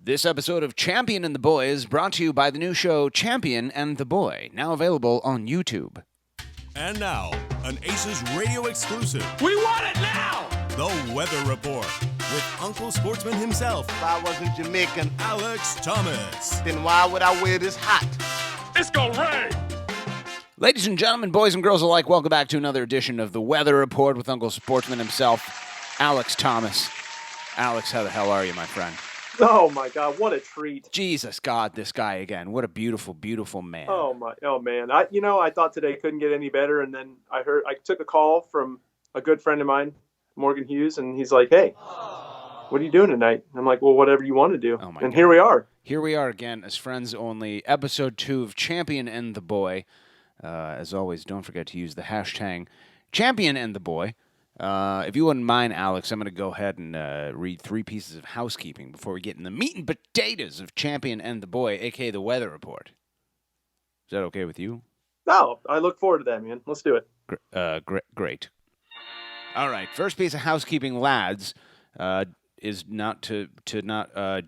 This episode of Champion and the Boy is brought to you by the new show Champion and the Boy, now available on YouTube. And now, an Aces Radio exclusive. We want it now! The Weather Report with Uncle Sportsman himself, If I wasn't Jamaican, Alex Thomas. then why would I wear this hat? It's gonna rain! Ladies and gentlemen, boys and girls alike, welcome back to another edition of the Weather Report with Uncle Sportsman himself, Alex Thomas. Alex, how the hell are you, my friend? Oh my God, what a treat! Jesus God, this guy again. What a beautiful, beautiful man. Oh man! I thought today couldn't get any better, and then I took a call from a good friend of mine, Morgan Hughes, and he's like, "Hey, what are you doing tonight?" And I'm like, "Well, whatever you want to do." Oh my and God. here we are. Here we are again as friends only, episode 2 of Champion and the Boy. As always, don't forget to use the hashtag Champion and the Boy. If you wouldn't mind, Alex, I'm going to go ahead and read 3 pieces of housekeeping before we get in the meat and potatoes of Champion and the Boy, a.k.a. the Weather Report. Is that okay with you? No, I look forward to that, man. Let's do it. Great. All right, first piece of housekeeping, lads, is not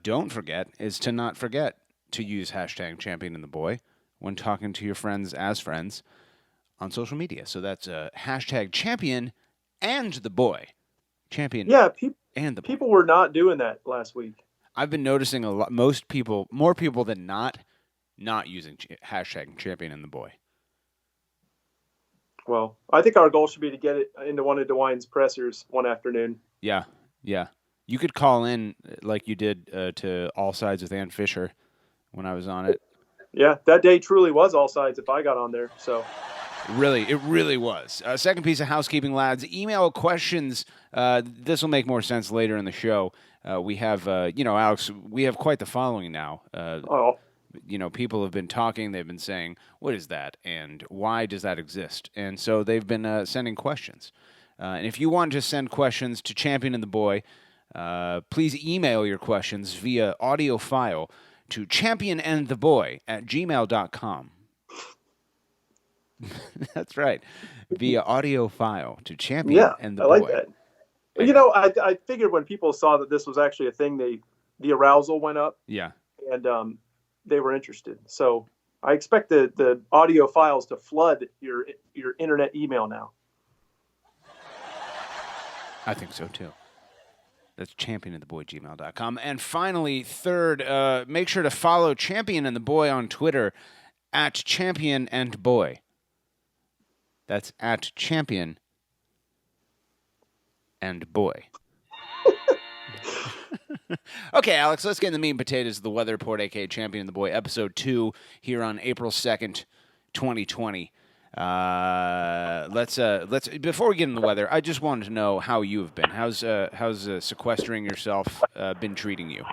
don't forget to use hashtag Champion and the Boy when talking to your friends as friends on social media. So that's hashtag Champion and the Boy. Champion and the Boy. People were not doing that last week. I've been noticing a lot. More people than not using hashtag Champion and the Boy. Well, I think our goal should be to get it into one of DeWine's pressers one afternoon. Yeah. You could call in like you did to All Sides with Ann Fisher when I was on it. Yeah, that day truly was all sides if I got on there. So. It really was. Second piece of housekeeping, lads. Email questions. This will make more sense later in the show. We have, Alex, we have quite the following now. People have been talking. They've been saying, what is that? And why does that exist? And so they've been sending questions. And if you want to send questions to Champion and the Boy, please email your questions via audio file to championandtheboy@gmail.com. That's right. Via audio file to Champion and the Boy. I like that. I figured when people saw that this was actually a thing, the arousal went up. Yeah. And they were interested. So I expect the audio files to flood your internet email now. I think so too. That's championandtheboy@gmail.com. And finally, third, make sure to follow Champion and the Boy on Twitter @ChampionandBoy. That's @Champion and Boy. Okay, Alex, let's get in the meat and potatoes of the Weather Report, a.k.a. Champion and the Boy, episode 2, here on April 2nd, 2020. Let's before we get into the weather, I just wanted to know how you have been. How's sequestering yourself been treating you?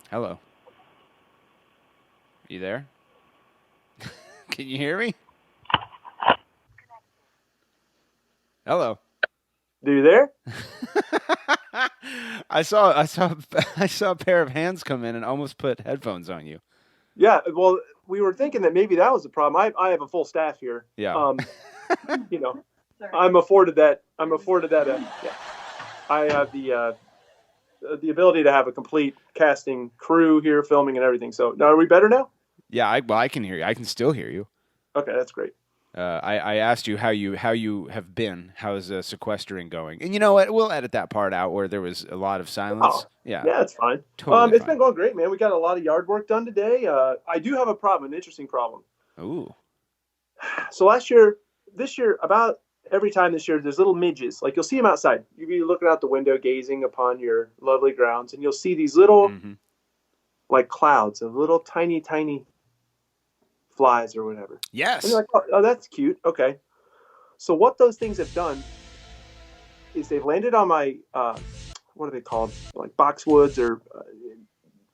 Hello. You there? Can you hear me? Hello. Do you there? I saw a pair of hands come in and almost put headphones on you. Yeah. Well, we were thinking that maybe that was the problem. I have a full staff here. Yeah. I'm afforded that. Yeah. I have the ability to have a complete casting crew here, filming and everything. So now, are we better now? Yeah. I can hear you. I can still hear you. Okay, that's great. I asked you how you have been. How's sequestering going? And you know what? We'll edit that part out where there was a lot of silence. Oh, yeah, it's fine. Totally it's fine. been going great, man. We got a lot of yard work done today. I do have a problem, an interesting problem. Ooh. So this year, about every time this year, there's little midges. Like you'll see them outside. You'll be looking out the window, gazing upon your lovely grounds, and you'll see these little, like clouds of little tiny flies or whatever. Yes. And you're like, oh, that's cute. Okay. So what those things have done is they've landed on my, what are they called? Like boxwoods, or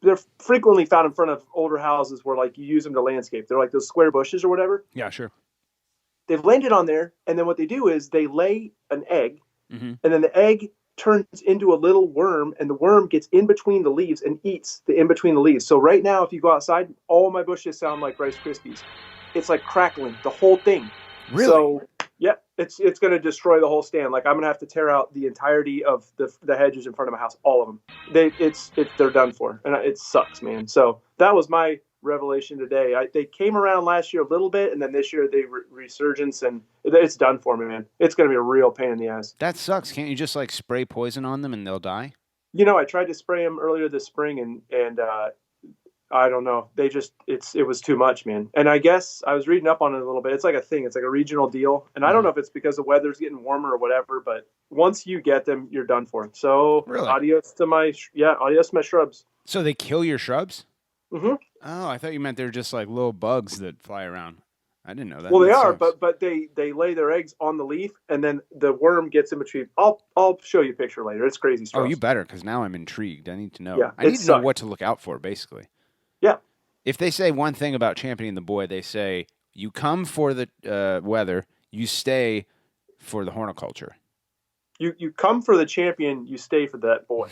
they're frequently found in front of older houses where like you use them to landscape. They're like those square bushes or whatever. Yeah, sure. They've landed on there. And then what they do is they lay an egg, and then the egg turns into a little worm, and the worm gets in between the leaves and eats the in between the leaves. So right now, if you go outside, all my bushes sound like Rice Krispies. It's like crackling, the whole thing. Really? So, yeah. It's going to destroy the whole stand. Like I'm going to have to tear out the entirety of the hedges in front of my house, all of them. They're done for, and it sucks, man. So that was my revelation today. They came around last year a little bit, and then this year they resurgence, and it's done for me, man. It's going to be a real pain in the ass. That sucks. Can't you just like spray poison on them and they'll die? I tried to spray them earlier this spring, and I don't know. It was too much, man. And I guess I was reading up on it a little bit. It's like a thing. It's like a regional deal. And I don't know if it's because the weather's getting warmer or whatever, but once you get them, you're done for. So really? Adios to my shrubs. So they kill your shrubs? Mm-hmm. Oh, I thought you meant they're just like little bugs that fly around. I didn't know that. Well, they That are, sucks. but they lay their eggs on the leaf, and then the worm gets in between. I'll show you a picture later. It's crazy stuff. Oh, you better, because now I'm intrigued. I need to know. Yeah, I need to know sucks. what to look out for, basically. Yeah. If they say one thing about championing the boy, they say, you come for the weather, you stay for the horticulture. You come for the champion, you stay for that boy.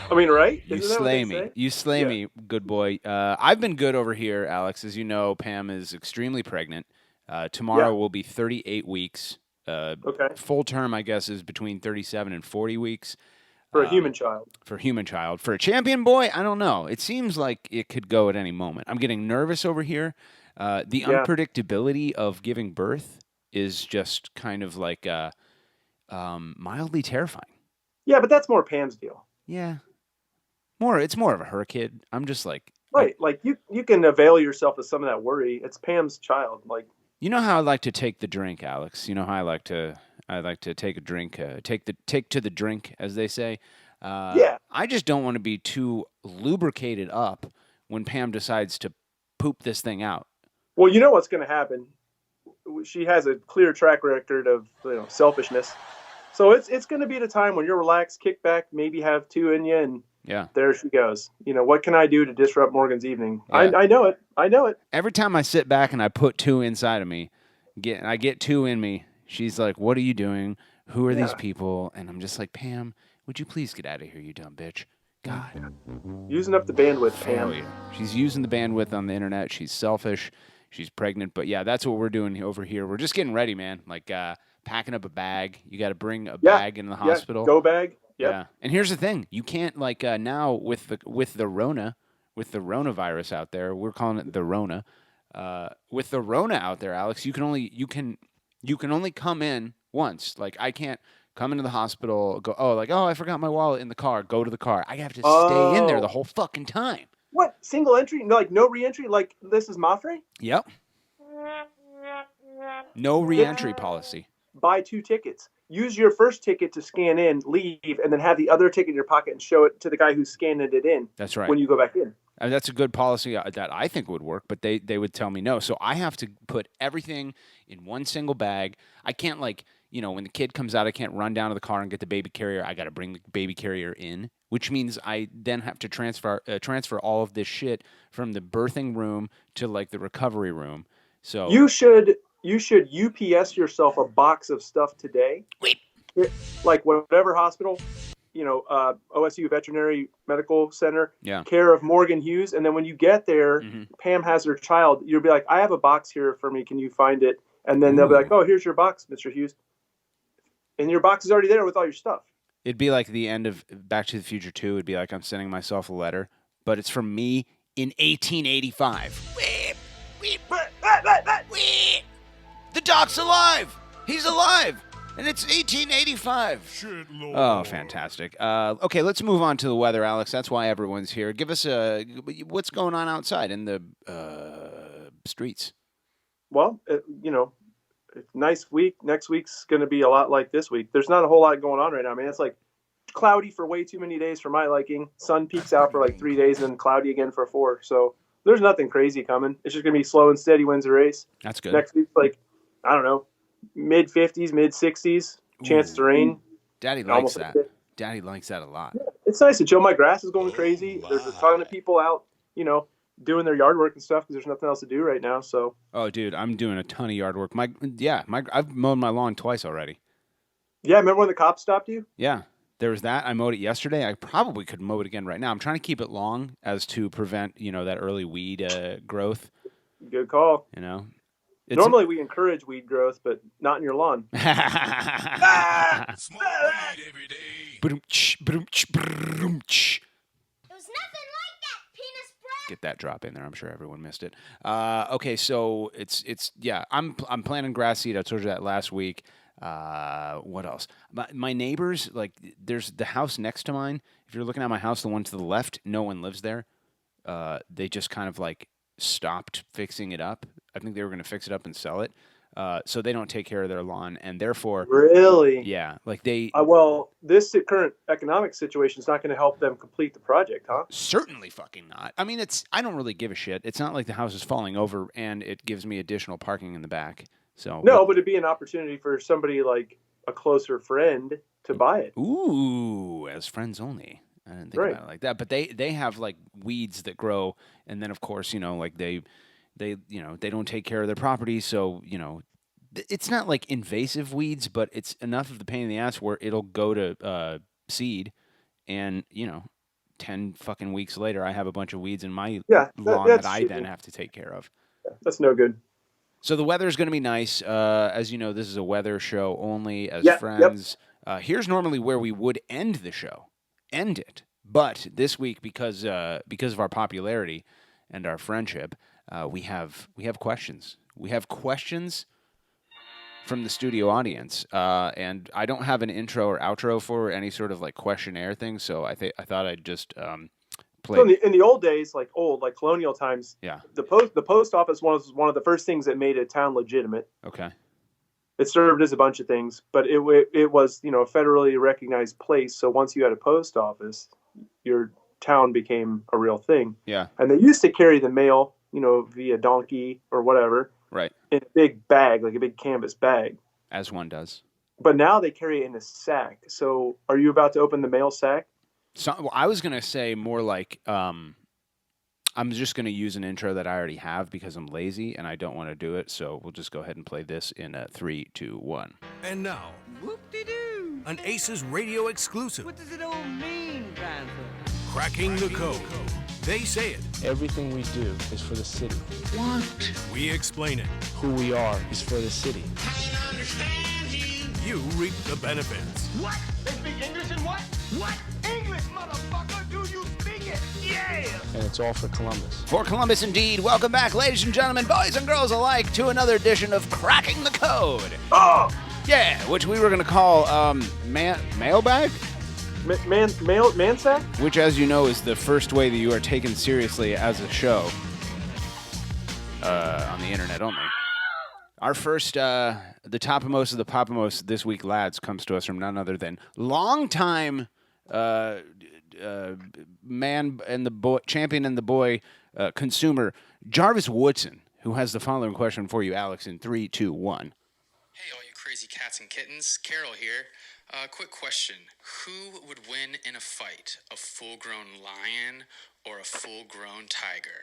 I mean, right? You Isn't that what slay they me. say? You slay me, good boy. I've been good over here, Alex. As you know, Pam is extremely pregnant. Tomorrow will be 38 weeks. Okay. Full term, I guess, is between 37 and 40 weeks. For a human child. For a human child. For a champion boy, I don't know. It seems like it could go at any moment. I'm getting nervous over here. The unpredictability of giving birth is just kind of like mildly terrifying. Yeah, but that's more Pam's deal. Yeah. It's more of a her kid. I'm just like... Right. Like, you can avail yourself of some of that worry. It's Pam's child. Like, you know how I like to take the drink, Alex? You know how I like to take a drink, take to the drink, as they say. Yeah. I just don't want to be too lubricated up when Pam decides to poop this thing out. Well, you know what's going to happen. She has a clear track record of selfishness. So it's going to be the time when you're relaxed, kick back, maybe have two in you, and there she goes. What can I do to disrupt Morgan's evening? Yeah. I know it. I know it. Every time I sit back and I put two inside of me, I get two in me, she's like, what are you doing? Who are these people? And I'm just like, Pam, would you please get out of here, you dumb bitch? God. Using up the bandwidth, Pam. Yeah. She's using the bandwidth on the internet. She's selfish. She's pregnant. But, yeah, that's what we're doing over here. We're just getting ready, man. Like packing up a bag. You got to bring a bag in the hospital. Go bag. Yep. Yeah. And here's the thing. You can't, now with the coronavirus out there, we're calling it the Rona. With the Rona out there, Alex, you can only come in once. Like, I can't come into the hospital, I forgot my wallet in the car, go to the car. I have to stay in there the whole fucking time. What? Single entry? Like, no re-entry? Like, this is Mafre? Yep. No re-entry policy. Buy 2 tickets. Use your first ticket to scan in, leave, and then have the other ticket in your pocket and show it to the guy who's scanning it in. That's right. When you go back in. That's a good policy that I think would work, but they would tell me no. So I have to put everything in one single bag. I can't when the kid comes out, I can't run down to the car and get the baby carrier. I got to bring the baby carrier in, which means I then have to transfer all of this shit from the birthing room to the recovery room. So you should UPS yourself a box of stuff today. Wait. Like whatever hospital, OSU Veterinary Medical Center, care of Morgan Hughes. And then when you get there, Pam has her child. You'll be like, I have a box here for me. Can you find it? And then they'll be like, oh, here's your box, Mr. Hughes. And your box is already there with all your stuff. It'd be like the end of Back to the Future 2. It'd be like I'm sending myself a letter, but it's from me in 1885. The doc's alive. He's alive. And it's 1885. Shit, Lord. Oh, fantastic. Okay, let's move on to the weather, Alex. That's why everyone's here. Give us what's going on outside in the streets. Well, nice week. Next week's going to be a lot like this week. There's not a whole lot going on right now, man. It's cloudy for way too many days for my liking. Sun peaks out for 3 days and then cloudy again for 4. So there's nothing crazy coming. It's just going to be slow and steady wins the race. That's good. Next week's I don't know, mid-50s, mid-60s, chance to rain. Daddy likes that. Daddy likes that a lot. Yeah, it's nice to chill. My grass is going crazy. There's a ton of people out, doing their yard work and stuff because there's nothing else to do right now. So. Oh, dude, I'm doing a ton of yard work. I've mowed my lawn twice already. Yeah, remember when the cops stopped you? Yeah, there was that. I mowed it yesterday. I probably could mow it again right now. I'm trying to keep it long as to prevent, that early weed growth. Good call. Normally we encourage weed growth, but not in your lawn. Smoke weed every day. There's nothing like that, penis breath. Get that drop in there. I'm sure everyone missed it. Okay, so it's yeah. I'm planting grass seed. I told you that last week. What else? My neighbors, like, there's the house next to mine. If you're looking at my house, the one to the left, no one lives there. They just kind of like stopped fixing it up. I think they were going to fix it up and sell it. So they don't take care of their lawn, and therefore, Really? yeah, like they Well, this current economic situation is not going to help them complete the project, huh? certainly fucking not. I mean, I don't really give a shit. It's not like the house is falling over, and it gives me additional parking in the back. So No, but it'd be an opportunity for somebody like a closer friend to buy it. Ooh, as friends only. I didn't think Right. about it like that. But they have like weeds that grow, and then of course, like they don't take care of their property, so it's not like invasive weeds, but it's enough of the pain in the ass where it'll go to seed, and 10 fucking weeks later, I have a bunch of weeds in my lawn that that's I then shitty. have to take care of. That's no good. So the weather is going to be nice. As you know, this is a weather show only as Yep, friends. Here's normally where we would end the show. End it. But this week, because of our popularity and our friendship, we have questions. We have questions from the studio audience, and I don't have an intro or outro for any sort of like questionnaire thing. So I thought I'd just play. So in the old days, like colonial times, Yeah. the post office was one of the first things that made a town legitimate. Okay. It served as a bunch of things, but it was a federally recognized place. So once you had a post office, your town became a real thing. Yeah. And they used to carry the mail, via donkey or whatever, Right. in a big bag, like a big canvas bag. As one does. But now they carry it in a sack. So are you about to open the mail sack? So, well, I was gonna say more like I'm just gonna use an intro that I already have because I'm lazy and I don't want to do it. So we'll just go ahead and play this in 3, 2, 1. And now, Whoop-de-doo. an Aces Radio exclusive. What does it all mean, Panther? Cracking the code. They say it. Everything we do is for the city. We explain it. Who we are is for the city. You reap the benefits. What? They speak English and what? What? English, motherfucker! Do you speak it? Yeah! And it's all for Columbus. For Columbus, indeed. Welcome back, ladies and gentlemen, boys and girls alike, to another edition of Cracking the Code. Oh, Yeah, which we were gonna call mailbag, man sack? which, as you know, is the first way that you are taken seriously as a show on the internet only. Our first, the topmost of the popmost this week, lads, comes to us from none other than longtime man and the boy, champion and the boy consumer, Jarvis Woodson, who has the following question for you, Alex, in 3, 2, 1. Hey, all you crazy cats and kittens. Carol here. Quick question. Who would win in a fight? A full-grown lion or a full-grown tiger?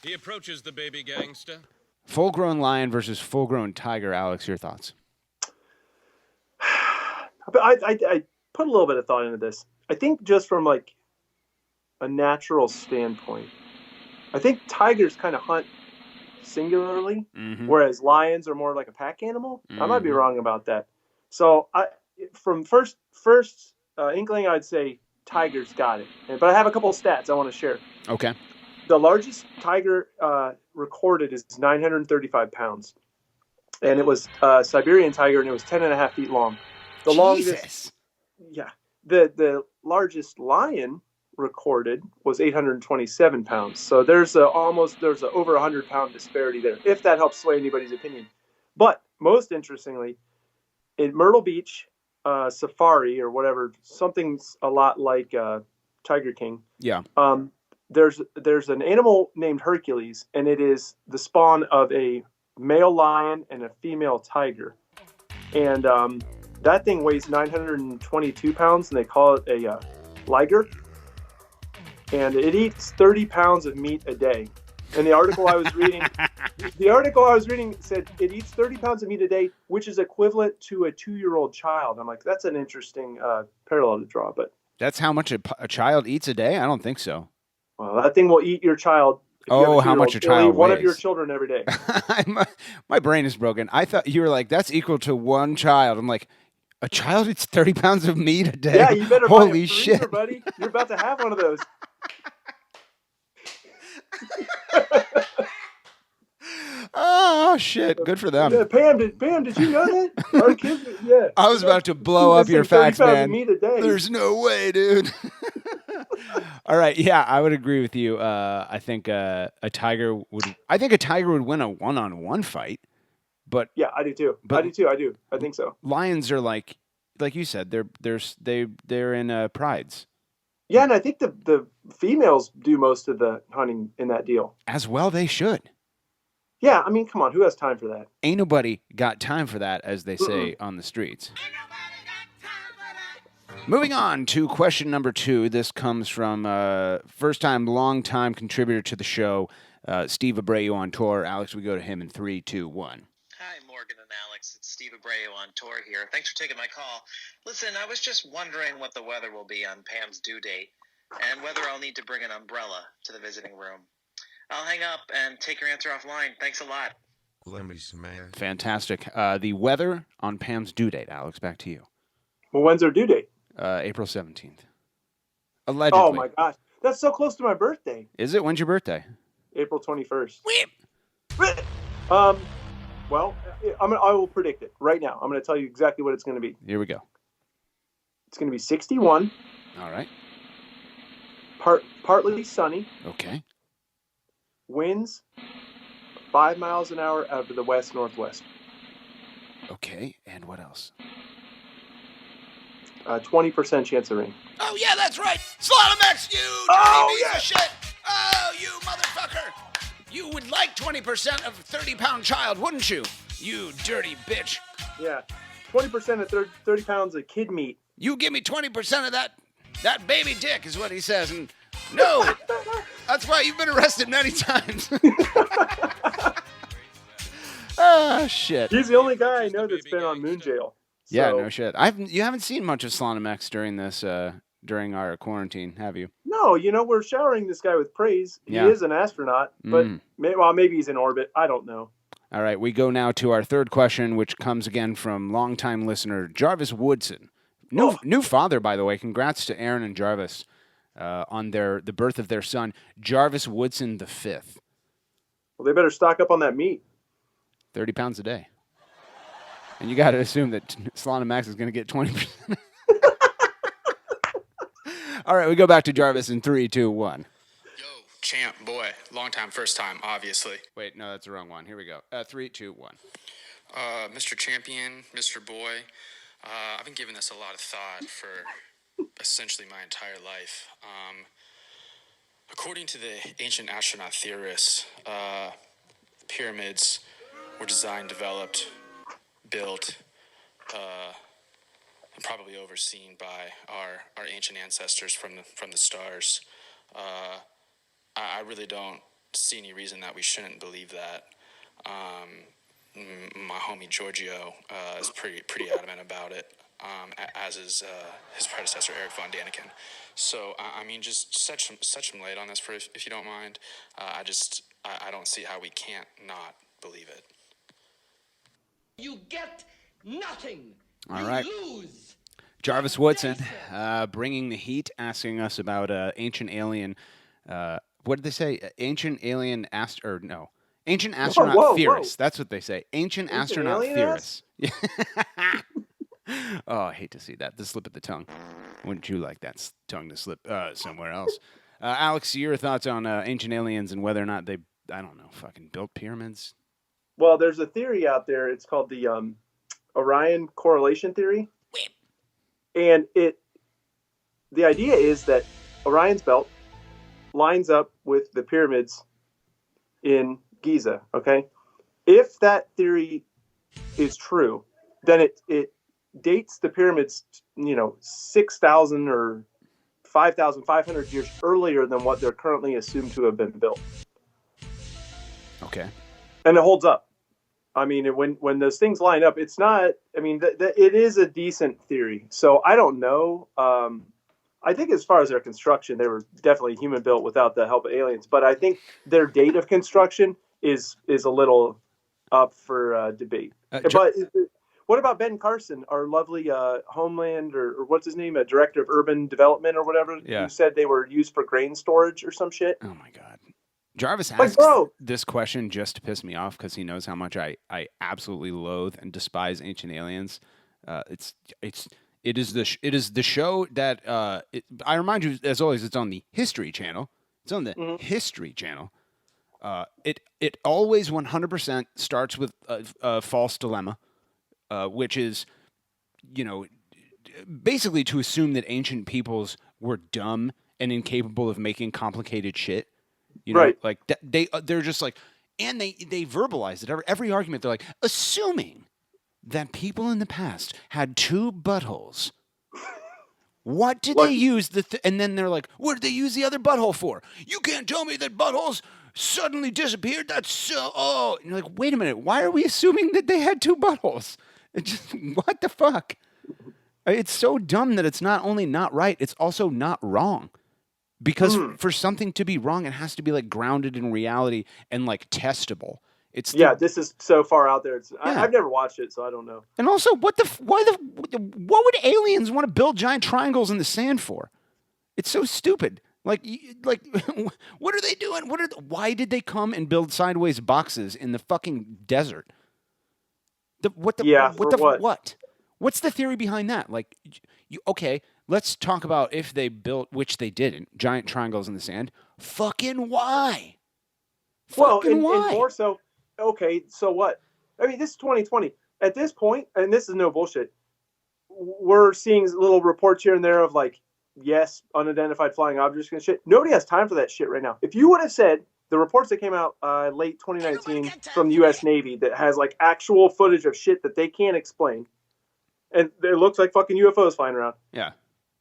He approaches the baby gangster. Full-grown lion versus full-grown tiger. Alex, your thoughts? But I put a little bit of thought into this. I think just from like a natural standpoint, I think tigers kind of hunt singularly, whereas lions are more like a pack animal. I might be wrong about that. So from first inkling, I'd say tigers got it. But I have a couple of stats I want to share. Okay. The largest tiger recorded is 935 pounds. And it was a Siberian tiger, and it was 10 and a half feet long. The longest, yeah. The largest lion recorded was 827 pounds. So there's a over 100-pound disparity there, if that helps sway anybody's opinion. But most interestingly, in Myrtle Beach Safari or whatever, something's a lot like Tiger King. Yeah. There's an animal named Hercules, and it is the spawn of a male lion and a female tiger. And that thing weighs 922 pounds, and they call it a liger. And it eats 30 pounds of meat a day. And the article I was reading, said it eats 30 pounds of meat a day, which is equivalent to a 2-year-old child. I'm like, that's an interesting parallel to draw. But That's how much a child eats a day? I don't think so. well, that thing will eat your child If you have Oh, how much a 2-year-old, you'll child eat one of your weighs. children every day. My brain is broken. I thought you were like, that's equal to one child. I'm like, a child eats 30 pounds of meat a day? Yeah, you better buy a Holy freezer, shit. buddy. You're about to have one of those. Oh, shit. Good for them. Yeah, Pam, did you know that? Our kids, yeah. I was about to blow up your Missing 30 facts, pounds of man. meat a day. There's no way, dude. All right, yeah, I would agree with you. I think a tiger would win a one-on-one fight, but Yeah, I do too. But- I think so. lions are like you said, they're in prides Yeah, and I think the females do most of the hunting in that deal. as well. They should. Yeah, I mean, come on, who has time for that? Ain't nobody got time for that, as they say on the streets. Moving on to question number 2. This comes from first-time, long-time contributor to the show, Steve Abreu on tour. Alex, we go to him in 3, 2, 1. Hi, Morgan and Alex. It's Steve Abreu on tour here. Thanks for taking my call. Listen, I was just wondering what the weather will be on Pam's due date and whether I'll need to bring an umbrella to the visiting room. I'll hang up and take your answer offline. Thanks a lot. Fantastic. The weather on Pam's due date, Alex, back to you. Well, when's their due date? April 17th. Allegedly. Oh my gosh, that's so close to my birthday, Is it? When's your birthday? April 21st. Well, I will predict it right now. I'm going to tell you exactly what it's going to be. Here we go. It's going to be 61, All right. partly sunny, Okay. winds 5 miles an hour out of the west-northwest. Okay. And what else? 20% chance of rain. Oh, yeah, that's right. Slaughtermax, you dirty piece of shit. Oh, you motherfucker. You would like 20% of a 30-pound child, wouldn't you? You dirty bitch. Yeah, 20% of 30 pounds of kid meat. You give me 20% of that baby dick is what he says. And no, that's why you've been arrested many times. Ah, shit. He's the only guy I know that's been on moon jail. Yeah, So- no shit. You haven't seen much of Slaughtermax during our quarantine, have you? No, we're showering this guy with praise. He Yeah. is an astronaut, but maybe he's in orbit. I don't know. All right, we go now to our third question, which comes again from longtime listener Jarvis Woodson. New father, by the way. Congrats to Aaron and Jarvis on the birth of their son, Jarvis Woodson V. Well, they better stock up on that meat. 30 pounds a day. And you got to assume that Slaughtermax is going to get 20%. All right, we go back to Jarvis in 3, 2, 1. Yo, champ, boy. Long time, first time, obviously. Wait, no, that's the wrong one. Here we go. 3, 2, 1. Mr. Champion, Mr. Boy, I've been giving this a lot of thought for essentially my entire life. According to the ancient astronaut theorists, pyramids were designed, developed, built, and probably overseen by our ancient ancestors from the stars. I really don't see any reason that we shouldn't believe that. My homie Giorgio is pretty adamant about it, as is his predecessor Eric von Daniken. So I mean, just set some light on this, if you don't mind. I don't see how we can't not believe it. You get nothing. All You right. lose. Jarvis Woodson bringing the heat, asking us about ancient alien. What did they say? Ancient alien Ancient astronaut whoa. theorists. That's what they say. Ancient astronaut alien theorists. Oh, I hate to see that. The slip of the tongue. Wouldn't you like that tongue to slip somewhere else? Alex, your thoughts on ancient aliens and whether or not they, I don't know, fucking built pyramids? Well, there's a theory out there. It's called the Orion correlation theory. And the idea is that Orion's belt lines up with the pyramids in Giza, okay? If that theory is true, then it dates the pyramids, 6,000 or 5,500 years earlier than what they're currently assumed to have been built. Okay. And it holds up. I mean, when those things line up, it's not, I mean, it is a decent theory. So I don't know. I think as far as their construction, they were definitely human built without the help of aliens. But I think their date of construction is a little up for debate. But what about Ben Carson, our lovely Homeland or what's his name, a director of urban development or whatever, who said they were used for grain storage or some shit? Oh my God. Jarvis Like, asks bro. this question just to piss me off because he knows how much I absolutely loathe and despise Ancient Aliens. It is the show that I remind you, as always, it's on the History Channel. It's on the History Channel. It always 100% starts with a false dilemma, which is, basically to assume that ancient peoples were dumb and incapable of making complicated shit. Right. Like they're just like, and they verbalize it every argument. They're like, assuming that people in the past had two buttholes. What did they use and then they're like, what did they use the other butthole for? You can't tell me that buttholes suddenly disappeared. That's so. Oh, and you're like, wait a minute. Why are we assuming that they had two buttholes? What the fuck? It's so dumb that it's not only not right, it's also not wrong. Because for something to be wrong, it has to be like grounded in reality and like testable. This is so far out there. I've never watched it, so I don't know. And also, what would aliens want to build giant triangles in the sand for? It's so stupid. Like, what are they doing? Why did they come and build sideways boxes in the fucking desert? What? What's the theory behind that? Like, okay, let's talk about if they built, which they didn't, giant triangles in the sand. Fucking why? And more so, okay, so what? I mean, this is 2020. At this point, and this is no bullshit, we're seeing little reports here and there of like, yes, unidentified flying objects and shit. Nobody has time for that shit right now. If you would have said the reports that came out late 2019 from the U.S. Navy that has like actual footage of shit that they can't explain, and it looks like fucking UFOs flying around. Yeah.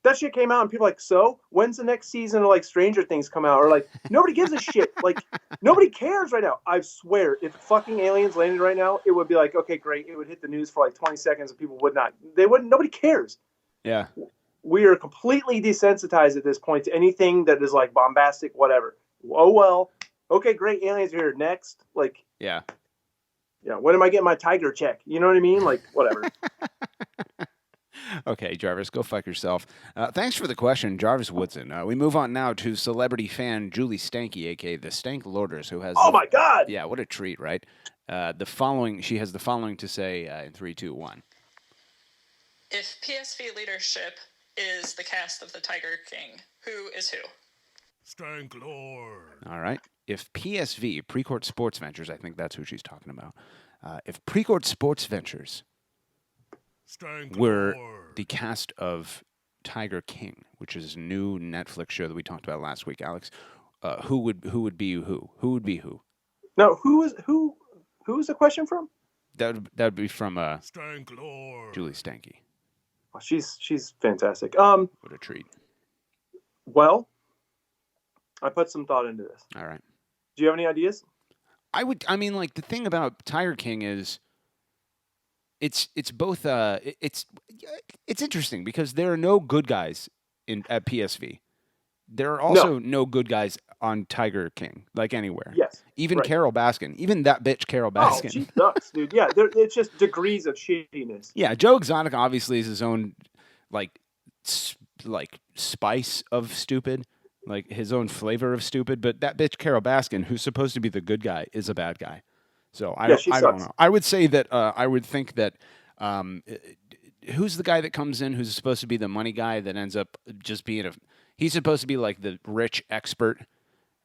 That shit came out and people are like, so when's the next season of like Stranger Things come out? Or like, nobody gives a shit. Like, nobody cares right now. I swear, if fucking aliens landed right now, it would be like, okay, great. It would hit the news for like 20 seconds and people would not. Nobody cares. Yeah. We are completely desensitized at this point to anything that is like bombastic, whatever. Oh, well. Okay, great. Aliens are here. Next. Like, yeah. When am I getting my tiger check? You know what I mean? Like, whatever. Okay, Jarvis, go fuck yourself. Thanks for the question, Jarvis Woodson. We move on now to celebrity fan Julie Stanky, a.k.a. the Stank Lourders, who has... Oh, my God! Yeah, what a treat, right? She has the following to say in 3, 2, 1. If PSV leadership is the cast of The Tiger King, who is who? Stank Lord. All right. If PSV, Precourt Sports Ventures, I think that's who she's talking about. If Precourt Sports Ventures were the cast of Tiger King, which is a new Netflix show that we talked about last week, Alex, who would be who? Who would be who? No, who is the question from? That would be from Stank Lord. Julie Stanky. Oh, she's fantastic. What a treat. Well, I put some thought into this. All right. Do you have any ideas? The thing about Tiger King is it's both it's interesting because there are no good guys at PSV. There are also no good guys on Tiger King, like anywhere. Yes. Even right. Carol Baskin. Even that bitch Carol Baskin. Oh, she sucks, dude. Yeah, it's just degrees of shittiness. Yeah, Joe Exotic obviously is his own like spice of stupid. Like his own flavor of stupid, but that bitch Carol Baskin, who's supposed to be the good guy, is a bad guy. So I don't know. I would say that I would think that who's the guy that comes in who's supposed to be the money guy that ends up just being he's supposed to be like the rich expert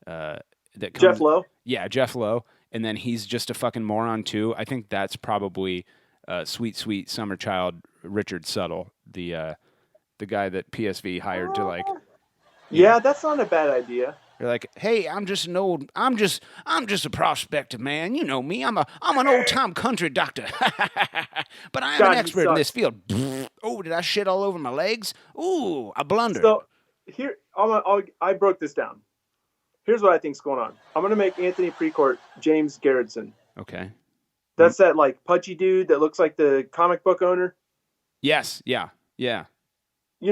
that comes, Jeff Lowe. Yeah, Jeff Lowe, and then he's just a fucking moron too. I think that's probably sweet summer child Richard Suttle, the guy that PSV hired to like. Yeah, that's not a bad idea. You're like, hey, I'm just a prospective man. You know me. I'm an old time country doctor. But I'm an expert in this field. Oh, did I shit all over my legs? Ooh, I blundered. So here, I broke this down. Here's what I think's going on. I'm gonna make Anthony Precourt James Garretson. Okay. That's that like pudgy dude that looks like the comic book owner. Yes. Yeah. You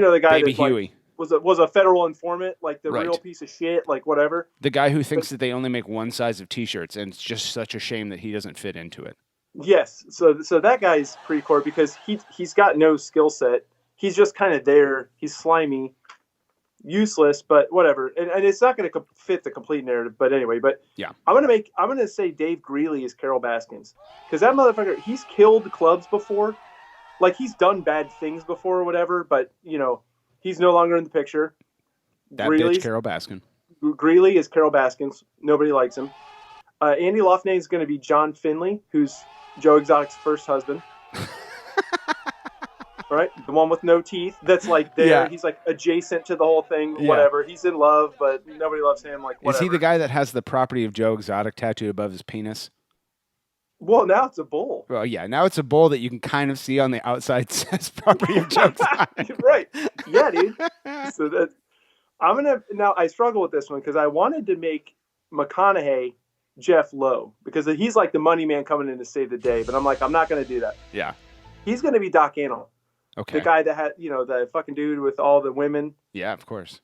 know the guy Baby that's Huey. Like, was a federal informant, like the Right. real piece of shit, like whatever. The guy who thinks that they only make one size of T-shirts, and it's just such a shame that he doesn't fit into it. Yes, so that guy's pretty core because he's got no skill set. He's just kind of there. He's slimy, useless, but whatever. And it's not going to fit the complete narrative. But anyway, Yeah. I'm gonna say Dave Greeley is Carol Baskins because that motherfucker, he's killed clubs before, like he's done bad things before or whatever. But he's no longer in the picture. That bitch Carol Baskin. Greeley is Carol Baskins. Nobody likes him. Andy Loughnane is going to be John Finley, who's Joe Exotic's first husband. Right? The one with no teeth. That's like there. Yeah. He's like adjacent to the whole thing. Yeah. Whatever. He's in love, but nobody loves him. Like whatever. Is he the guy that has the property of Joe Exotic tattooed above his penis? Well, now it's a bull. Well, yeah. Now it's a bull that you can kind of see on the outside says property of Joe Exotic. Right. Yeah, dude. So that now I struggle with this one because I wanted to make McConaughey Jeff Lowe because he's like the money man coming in to save the day, but I'm like, I'm not going to do that. Yeah. He's going to be Doc Antle. Okay. The guy that had, the fucking dude with all the women. Yeah, of course.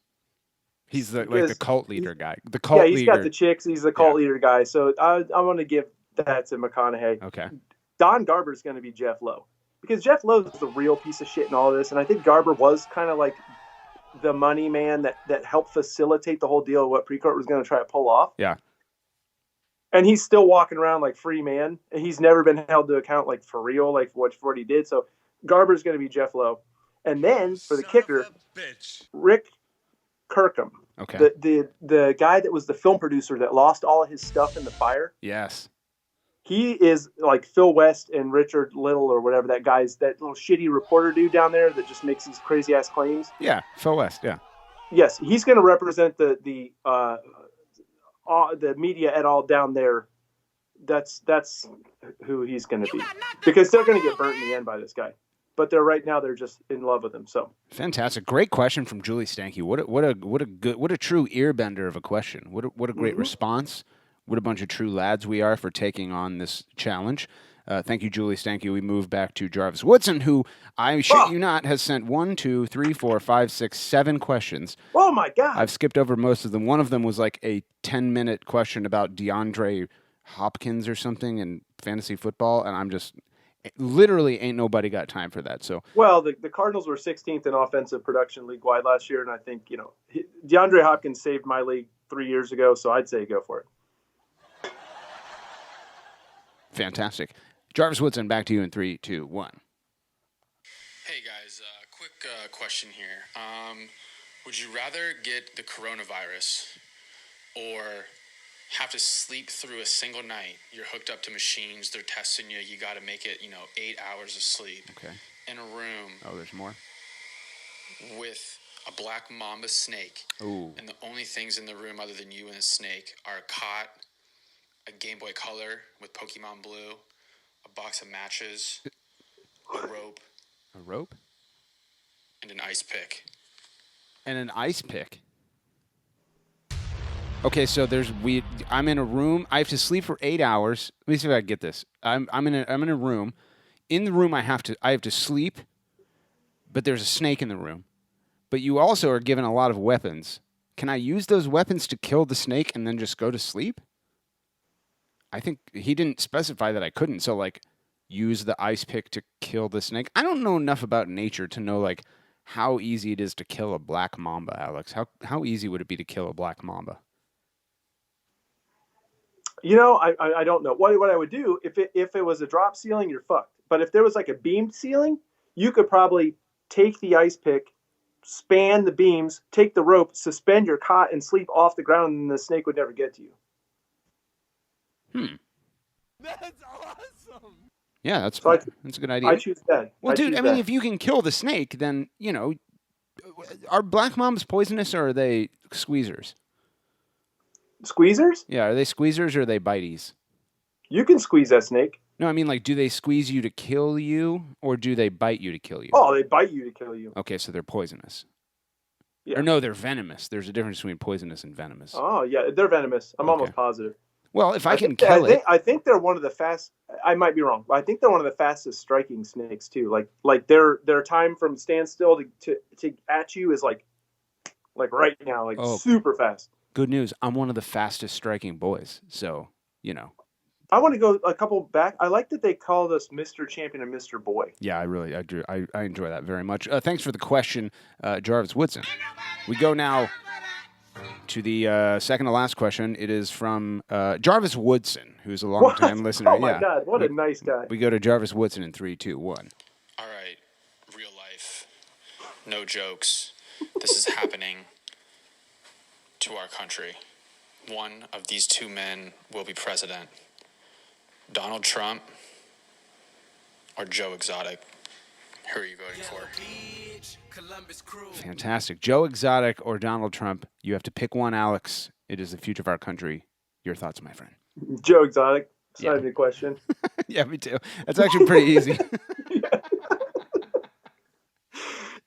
He's the Because cult leader guy. The cult he's leader. got the chicks. He's the cult leader guy. So I want to give that to McConaughey. Okay. Don Garber's going to be Jeff Lowe because Jeff Lowe is the real piece of shit in all of this, and I think Garber was kind of like the money man that helped facilitate the whole deal of what Precourt was going to try to pull off. Yeah. And he's still walking around like free man, and he's never been held to account like for real, like for what he did. So Garber's going to be Jeff Lowe, and then for the kicker, Rick Kirkham, Okay. the guy that was the film producer that lost all of his stuff in the fire. Yes. He is like Phil West and Richard Little or whatever that little shitty reporter dude down there that just makes these crazy ass claims. Yeah. Phil West. Yeah. Yes, he's going to represent the media et al. Down there. That's who he's going to be because they're going to get burnt in the end by this guy. But right now they're just in love with him. So Fantastic. Great question from Julie Stanky. What a true earbender of a question. What a great response. What a bunch of true lads we are for taking on this challenge. Thank you, Julie Stanky. We move back to Jarvis Woodson, who, I shit you not, has sent 1, 2, 3, 4, 5, 6, 7 questions. Oh, my God. I've skipped over most of them. One of them was like a 10-minute question about DeAndre Hopkins or something in fantasy football, and I'm just... Literally ain't nobody got time for that. So well, the Cardinals were 16th in offensive production league-wide last year, and I think, DeAndre Hopkins saved my league 3 years ago, so I'd say go for it. Fantastic. Jarvis Woodson, back to you in 3, 2, 1. Hey guys, quick question here. Would you rather get the coronavirus or have to sleep through a single night? You're hooked up to machines, they're testing you, you got to make it, 8 hours of sleep. Okay. In a room. Oh, there's more? With a black mamba snake. Ooh. And the only things in the room other than you and a snake are a cot, a Game Boy Color with Pokemon Blue, a box of matches, a rope. A rope? And an ice pick. And an ice pick? Okay, so I'm in a room. I have to sleep for 8 hours. Let me see if I can get this. I'm in a room. In the room, I have to sleep, but there's a snake in the room. But you also are given a lot of weapons. Can I use those weapons to kill the snake and then just go to sleep? I think he didn't specify that I couldn't. So, use the ice pick to kill the snake. I don't know enough about nature to know, how easy it is to kill a black mamba, Alex. How easy would it be to kill a black mamba? I don't know. What I would do, if it was a drop ceiling, you're fucked. But if there was a beamed ceiling, you could probably take the ice pick, span the beams, take the rope, suspend your cot, and sleep off the ground, and the snake would never get to you. That's awesome. Yeah, that's So a good idea. I choose that. Well, dude, if you can kill the snake, then, are black mambas poisonous or are they squeezers? Squeezers? Yeah, are they squeezers or are they bites? You can squeeze that snake. No, I mean, do they squeeze you to kill you or do they bite you to kill you? Oh, they bite you to kill you. Okay, so they're poisonous. Yeah. Or no, they're venomous. There's a difference between poisonous and venomous. Oh, yeah, they're venomous. I'm almost positive. Well, if I can kill it... I think they're one of the fast... I might be wrong, but I think they're one of the fastest striking snakes, too. Like their time from standstill to at you is, like right now, like Oh. super fast. Good news. I'm one of the fastest striking boys. So, you know. I want to go a couple back. I like that they called us Mr. Champion and Mr. Boy. Yeah, I enjoy that very much. Thanks for the question, Jarvis Woodson. We go now to the second to last question. It is from Jarvis Woodson, who's a long-time listener. Oh, my God. What a nice guy. We go to Jarvis Woodson in 3, 2, 1. All right, real life, no jokes. This is happening to our country. One of these two men will be president. Donald Trump or Joe Exotic? Who are you voting for? Fantastic. Joe Exotic or Donald Trump. You have to pick one, Alex. It is the future of our country. Your thoughts, my friend? Joe Exotic. It's not a good question. Yeah, me too. That's actually pretty easy.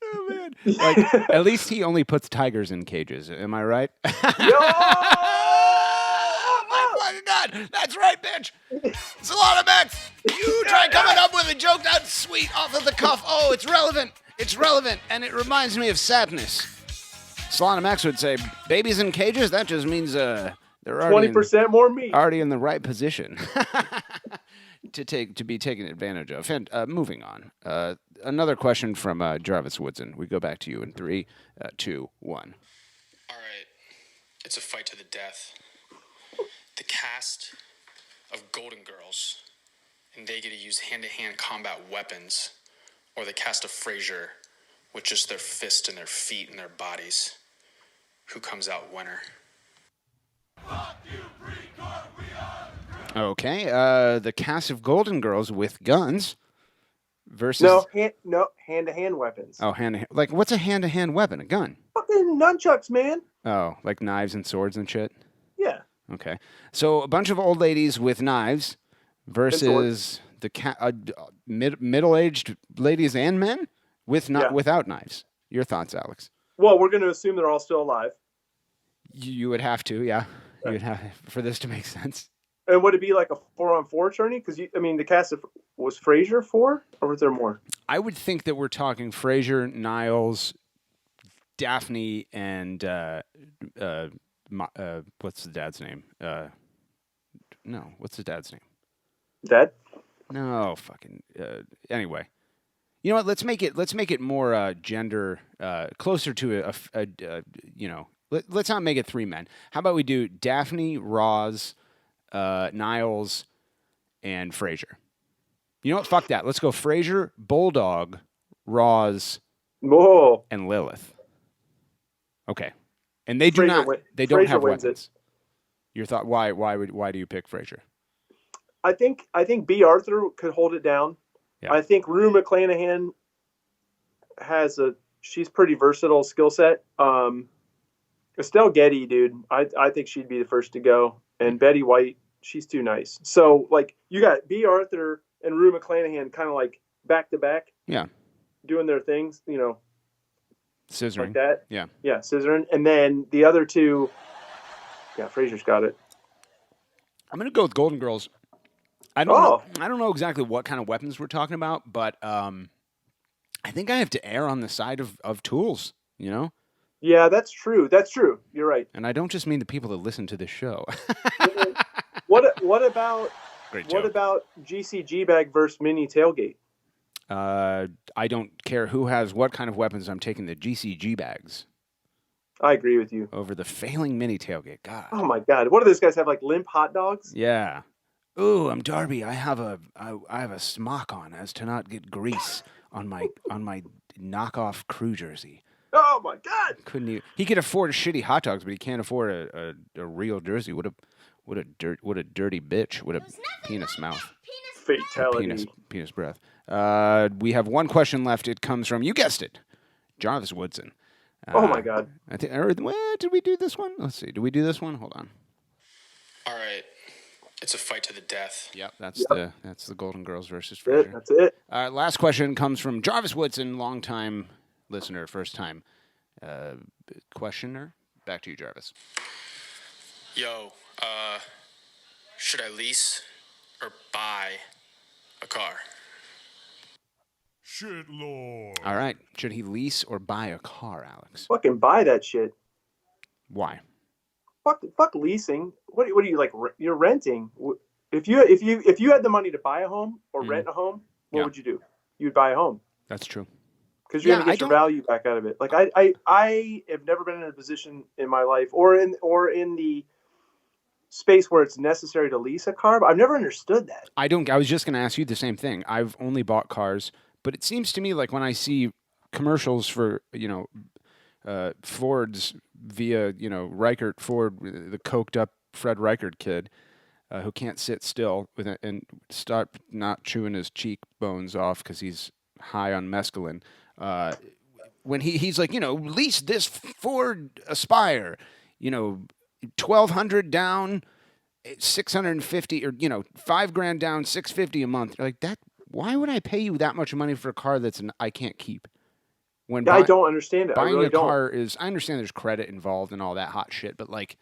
Oh, man. Like, at least he only puts tigers in cages. Am I right? Oh, my fucking God. That's right, bitch. Solana Max, you try coming up with a joke that's sweet off of the cuff. Oh, it's relevant. It's relevant, and it reminds me of sadness. Solana Max would say, babies in cages? That just means they're already 20% more meat. Already in the right position to be taken advantage of. And moving on. Another question from Jarvis Woodson. We go back to you in 3, 2, 1. All right, it's a fight to the death. The cast of Golden Girls, and they get to use hand-to-hand combat weapons, or the cast of Frasier with just their fists and their feet and their bodies. Who comes out winner? Okay, the cast of Golden Girls with guns versus... No, hand-to-hand weapons. Oh, hand-to-hand. Like, what's a hand-to-hand weapon? A gun? Fucking nunchucks, man. Oh, like knives and swords and shit? Yeah. Okay. So a bunch of old ladies with knives versus the middle-aged ladies and men without knives. Your thoughts, Alex? Well, we're going to assume they're all still alive. You would have to, yeah. You would have for this to make sense. And would it be like a 4-on-4 tourney? Because the cast was Frasier 4, or was there more? I would think that we're talking Frasier, Niles, Daphne, and what's the dad's name? No, what's the dad's name? Dad? No, fucking. Anyway, you know what? Let's make it more gender closer to a Let's not make it 3 men. How about we do Daphne, Roz, Niles, and Frasier? You know what? Fuck that. Let's go Frasier, Bulldog, Roz, and Lilith. Okay, and they do not. They don't have weapons. Your thought? Why do you pick Frasier? I think B. Arthur could hold it down. Yeah. I think Rue McClanahan she's pretty versatile skill set. Estelle Getty, dude, I think she'd be the first to go. And Betty White, she's too nice. So, like, you got B. Arthur and Rue McClanahan kind of like back to back. Yeah. Doing their things, Scissoring. Like that. Yeah. Yeah, scissoring. And then the other two, Frasier's got it. I'm going to go with Golden Girls. I don't know exactly what kind of weapons we're talking about, but I think I have to err on the side of tools, Yeah, that's true. You're right. And I don't just mean the people that listen to this show. What about Great joke. What about GCG bag versus mini tailgate? I don't care who has what kind of weapons. I'm taking the GCG bags. I agree with you. Over the failing mini tailgate. God. Oh my God. What do those guys have? Like limp hot dogs? Yeah. Ooh, I'm Darby. I have a smock on as to not get grease on my knockoff crew jersey. Oh my God! Couldn't he? He could afford shitty hot dogs, but he can't afford a real jersey. What a dirty bitch. What a penis mouth. Fatality. Penis breath. We have one question left. It comes from, you guessed it, Jarvis Woodson. Oh my God! I think. Did we do this one? Let's see. Did we do this one? Hold on. All right. It's a fight to the death. Yep, that's the Golden Girls versus Frasier. That's it. Last question comes from Jarvis Woodson, longtime listener, first time questioner. Back to you, Jarvis. Yo, should I lease or buy a car? Shit, Lord. All right. Should he lease or buy a car, Alex? Fucking buy that shit. Why? Fuck leasing. What are you like? You're renting. If you had the money to buy a home or rent a home, what would you do? You'd buy a home. That's true. Because you're gonna get your value back out of it. Like I have never been in a position in my life or in the space where it's necessary to lease a car. But I've never understood that. I was just gonna ask you the same thing. I've only bought cars, but it seems to me like when I see commercials for Fords via Reichert Ford, the coked up Fred Reichert kid who can't sit still and start not chewing his cheekbones off because he's high on mescaline. When he's like, lease this Ford Aspire, $1,200 down, $650, or $5,000 down, $650 a month. You're like that. Why would I pay you that much money for a car I can't keep? I don't understand it. Buying really a car is. I understand there's credit involved and all that hot shit, but like,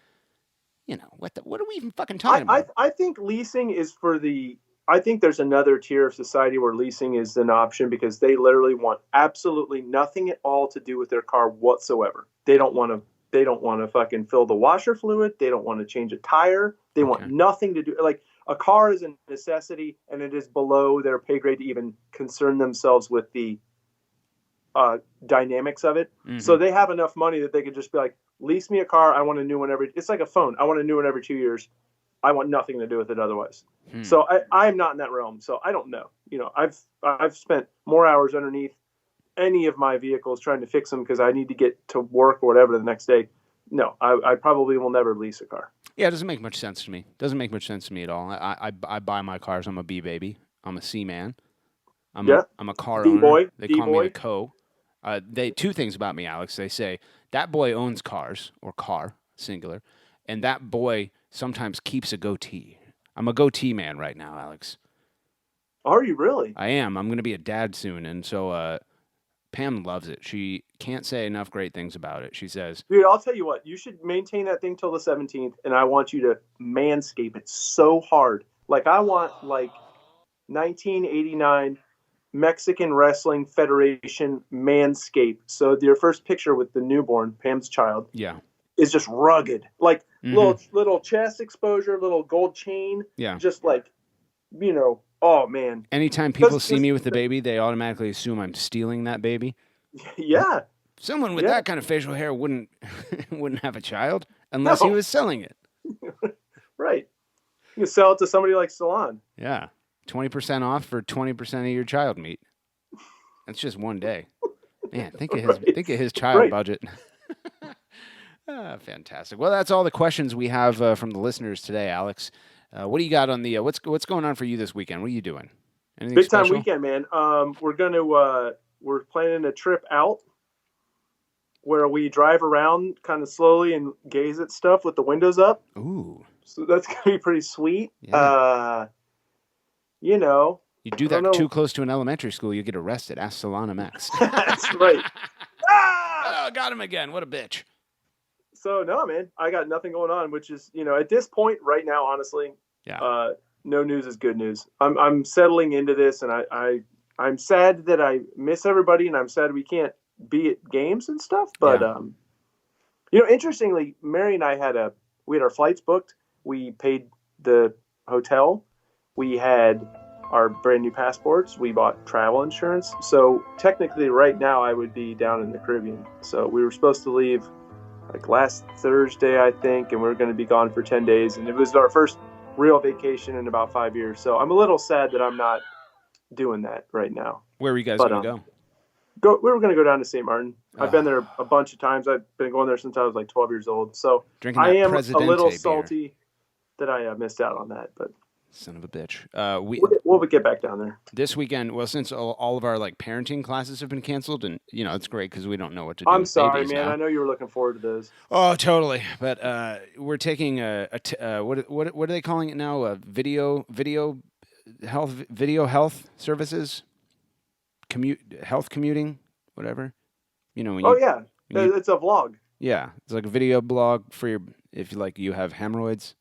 what are we even fucking talking about? I think leasing is for the. I think there's another tier of society where leasing is an option because they literally want absolutely nothing at all to do with their car whatsoever. They don't want to fucking fill the washer fluid. They don't want to change a tire. They want nothing to do. Like a car is a necessity, and it is below their pay grade to even concern themselves with the dynamics of it. Mm-hmm. So they have enough money that they could just be like, lease me a car. I want a new one it's like a phone. I want a new one every 2 years. I want nothing to do with it otherwise. So I'm not in that realm. So I don't know. I've spent more hours underneath any of my vehicles trying to fix them because I need to get to work or whatever the next day. No, I probably will never lease a car. Yeah, it doesn't make much sense to me. Doesn't make much sense to me at all. I buy my cars. I'm a B baby. I'm a C man. I'm a car owner. D-boy. They call me a co. Two things about me, Alex. They say that boy owns cars, or car, singular, and that boy sometimes keeps a goatee. I'm a goatee man right now, Alex. Are you really? I am. I'm going to be a dad soon, and so Pam loves it. She can't say enough great things about it. She says, dude, I'll tell you what. You should maintain that thing till the 17th, and I want you to manscape it so hard. Like, I want, 1989 Mexican Wrestling Federation Manscaped. So your first picture with the newborn, Pam's child, is just rugged. Like little chest exposure, little gold chain. Yeah. Just oh man. Anytime people see me with the baby, they automatically assume I'm stealing that baby. Yeah. Someone with that kind of facial hair wouldn't have a child unless he was selling it. Right. You can sell it to somebody like Salon. Yeah. 20% off for 20% of your child meat. That's just one day. Man, think of his child budget. Fantastic. Well, that's all the questions we have from the listeners today, Alex. What do you got on the what's going on for you this weekend? What are you doing? Anything big special? Time weekend, man. We're planning a trip out where we drive around kind of slowly and gaze at stuff with the windows up. Ooh. So that's gonna be pretty sweet. Yeah. You do that too close to an elementary school, you get arrested. Ask Solana Max. That's right. Oh, got him again. What a bitch. So no, man, I got nothing going on, which is, at this point right now, honestly, no news is good news. I'm settling into this, and I'm sad that I miss everybody, and I'm sad we can't be at games and stuff. But interestingly, Mary and I had our flights booked. We paid the hotel. We had our brand new passports. We bought travel insurance. So technically, right now, I would be down in the Caribbean. So we were supposed to leave last Thursday, I think, and we were going to be gone for 10 days. And it was our first real vacation in about 5 years. So I'm a little sad that I'm not doing that right now. Where were you guys going to go? We were going to go down to St. Martin. I've been there a bunch of times. I've been going there since I was 12 years old. So I am a little salty that I missed out on that. But son of a bitch. We'll get back down there this weekend. Well, since all of our parenting classes have been canceled, and it's great because we don't know what to do. I'm sorry, man. Now. I know you were looking forward to those. Oh, totally. But we're taking what are they calling it now? Video health services, health commuting, whatever. It's a vlog. Yeah, it's like a video blog for if you have hemorrhoids.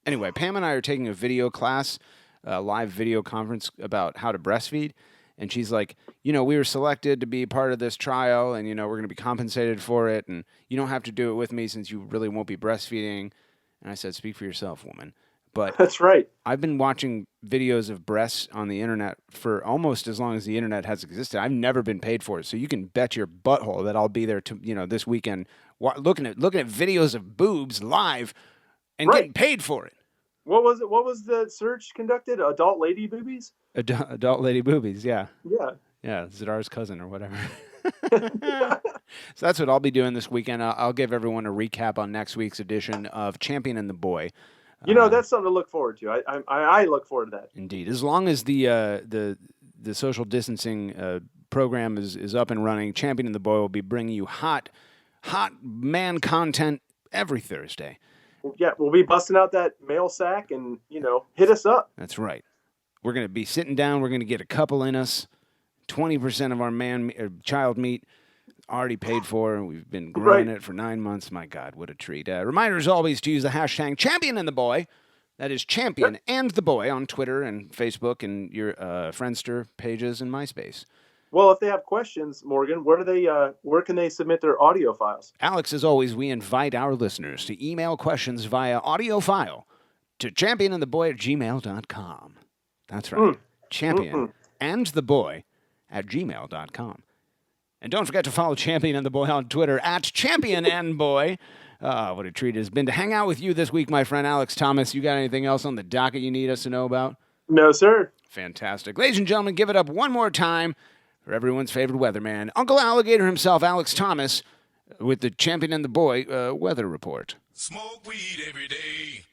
Anyway, Pam and I are taking a video class, live video conference about how to breastfeed, And she's like, you know, we were selected to be part of this trial, and, you know, we're going to be compensated for it, and you don't have to do it with me since you really won't be breastfeeding. And I said, speak for yourself, woman. But that's right. I've been watching videos of breasts on the internet for almost as long as the internet has existed. I've never been paid for it, so you can bet your butthole that I'll be there to, you know, this weekend looking at videos of boobs live and getting paid for it. What was it? What was the search conducted? Adult lady boobies? Adult lady boobies, yeah. Yeah. Yeah, Zadar's cousin or whatever. So that's what I'll be doing this weekend. I'll give everyone a recap on next week's edition of Champion and the Boy. You know, that's something to look forward to. I look forward to that. Indeed. As long as the social distancing program is up and running, Champion and the Boy will be bringing you hot man content every Thursday. Yeah, we'll be busting out that mail sack and, you know, hit us up. That's right. We're going to be sitting down. We're going to get a couple in us. 20% of our child meat already paid for. We've been growing it for 9 months. My God, what a treat. Reminder as always to use the hashtag Champion and the Boy. That is Champion and the Boy on Twitter and Facebook and your Friendster pages and MySpace. Well, if they have questions, Morgan, where can they submit their audio files? Alex, as always, we invite our listeners to email questions via audio file to championandtheboy@gmail.com. That's right. Champion and the Boy at gmail.com. And don't forget to follow Champion and the Boy on Twitter at Champion and Boy. What a treat it has been to hang out with you this week, my friend Alex Thomas. You got anything else on the docket you need us to know about? No, sir. Fantastic. Ladies and gentlemen, give it up one more time for everyone's favorite weatherman, Uncle Alligator himself, Alex Thomas, with the Champion and the Boy weather report. Smoke weed every day.